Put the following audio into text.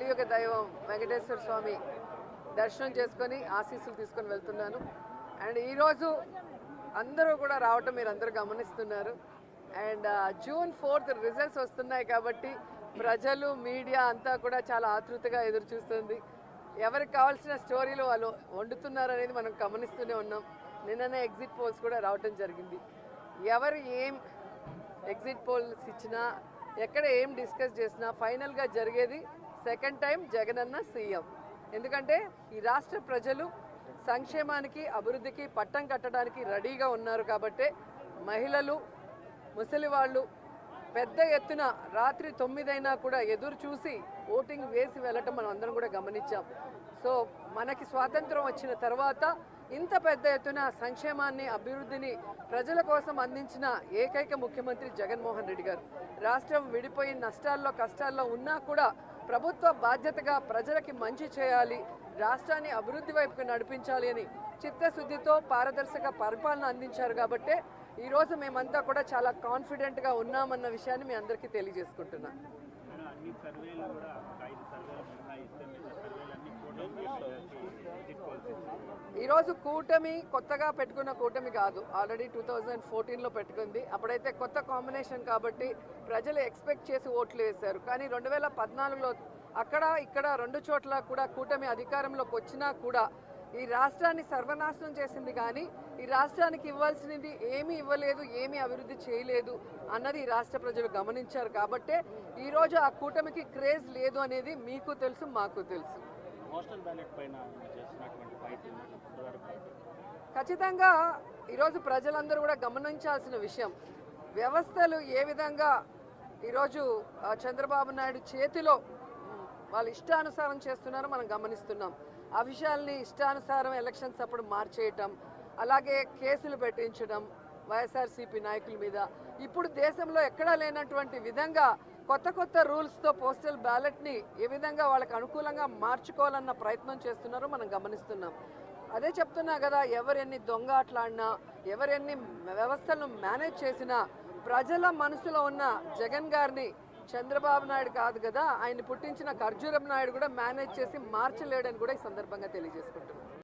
కలియుగ దైవం వెంకటేశ్వర స్వామి దర్శనం చేసుకొని ఆశీస్సులు తీసుకొని వెళ్తున్నాను. అండ్ ఈరోజు అందరూ కూడా రావటం మీరు అందరూ గమనిస్తున్నారు. అండ్ June 4th రిజల్ట్స్ వస్తున్నాయి కాబట్టి ప్రజలు మీడియా అంతా కూడా చాలా ఆతృతగా ఎదురు చూస్తుంది. ఎవరికి కావాల్సిన స్టోరీలు వాళ్ళు వండుతున్నారు అనేది మనం గమనిస్తూనే ఉన్నాం. నిన్ననే ఎగ్జిట్ పోల్స్ కూడా రావటం జరిగింది. ఎవరు ఏం ఎగ్జిట్ పోల్స్ ఇచ్చినా ఎక్కడ ఏం డిస్కస్ చేసినా ఫైనల్గా జరిగేది సెకండ్ టైం జగనన్న సీఎం. ఎందుకంటే ఈ రాష్ట్ర ప్రజలు సంక్షేమానికి అభివృద్ధికి పట్టం కట్టడానికి రెడీగా ఉన్నారు కాబట్టే మహిళలు ముసలి వాళ్ళు పెద్ద ఎత్తున రాత్రి 9 అయినా కూడా ఎదురు చూసి ఓటింగ్ వేసి వెళ్ళటం మనం అందరం కూడా గమనించాం. సో మనకి స్వాతంత్రం వచ్చిన తర్వాత ఇంత పెద్ద ఎత్తున సంక్షేమాన్ని అభివృద్ధిని ప్రజల కోసం అందించిన ఏకైక ముఖ్యమంత్రి జగన్మోహన్ రెడ్డి గారు. రాష్ట్రం విడిపోయి నష్టాల్లో కష్టాల్లో ఉన్నా కూడా ప్రభుత్వ బాధ్యతగా ప్రజలకి మంచి చేయాలి, రాష్ట్రాన్ని అభివృద్ధి వైపుకు నడిపించాలి అని చిత్తశుద్ధితో పారదర్శక పరిపాలన అందించారు. కాబట్టే ఈరోజు మేమంతా కూడా చాలా కాన్ఫిడెంట్గా ఉన్నామన్న విషయాన్ని మీ అందరికీ తెలియజేసుకుంటున్నాను. ఈరోజు కూటమి కొత్తగా పెట్టుకున్న కూటమి కాదు, ఆల్రెడీ 2014లో పెట్టుకుంది. అప్పుడైతే కొత్త కాంబినేషన్ కాబట్టి ప్రజలు ఎక్స్పెక్ట్ చేసి ఓట్లు వేశారు. కానీ 2014లో అక్కడ ఇక్కడ 2 చోట్ల కూడా కూటమి అధికారంలోకి వచ్చినా కూడా ఈ రాష్ట్రాన్ని సర్వనాశనం చేసింది. కానీ ఈ రాష్ట్రానికి ఇవ్వాల్సినది ఏమీ ఇవ్వలేదు, ఏమీ అభివృద్ధి చేయలేదు అన్నది ఈ రాష్ట్ర ప్రజలు గమనించారు. కాబట్టే ఈరోజు ఆ కూటమికి క్రేజ్ లేదు అనేది మీకు తెలుసు, మాకు తెలుసు. ఖచ్చితంగా ఈరోజు ప్రజలందరూ కూడా గమనించాల్సిన విషయం, వ్యవస్థలు ఏ విధంగా ఈరోజు చంద్రబాబు నాయుడు చేతిలో వాళ్ళు ఇష్టానుసారం చేస్తున్నారో మనం గమనిస్తున్నాం. ఆ విషయాల్ని ఇష్టానుసారం ఎలక్షన్స్ అప్పుడు మార్చేయటం, అలాగే కేసులు పెట్టించడం వైఎస్ఆర్సీపీ నాయకుల మీద. ఇప్పుడు దేశంలో ఎక్కడా లేనటువంటి విధంగా కొత్త కొత్త రూల్స్తో పోస్టల్ బ్యాలెట్ని ఏ విధంగా వాళ్ళకి అనుకూలంగా మార్చుకోవాలన్న ప్రయత్నం చేస్తున్నారో మనం గమనిస్తున్నాం. అదే చెప్తున్నా కదా, ఎవరెన్ని దొంగ ఆటలాడినా ఎవరెన్ని వ్యవస్థలను మేనేజ్ చేసినా ప్రజల మనసులో ఉన్న జగన్ గారిని చంద్రబాబు నాయుడు కాదు కదా, ఆయన పుట్టించిన ఖర్జూరం నాయుడు కూడా మేనేజ్ చేసి మార్చలేడని కూడా ఈ సందర్భంగా తెలియజేసుకుంటున్నాం.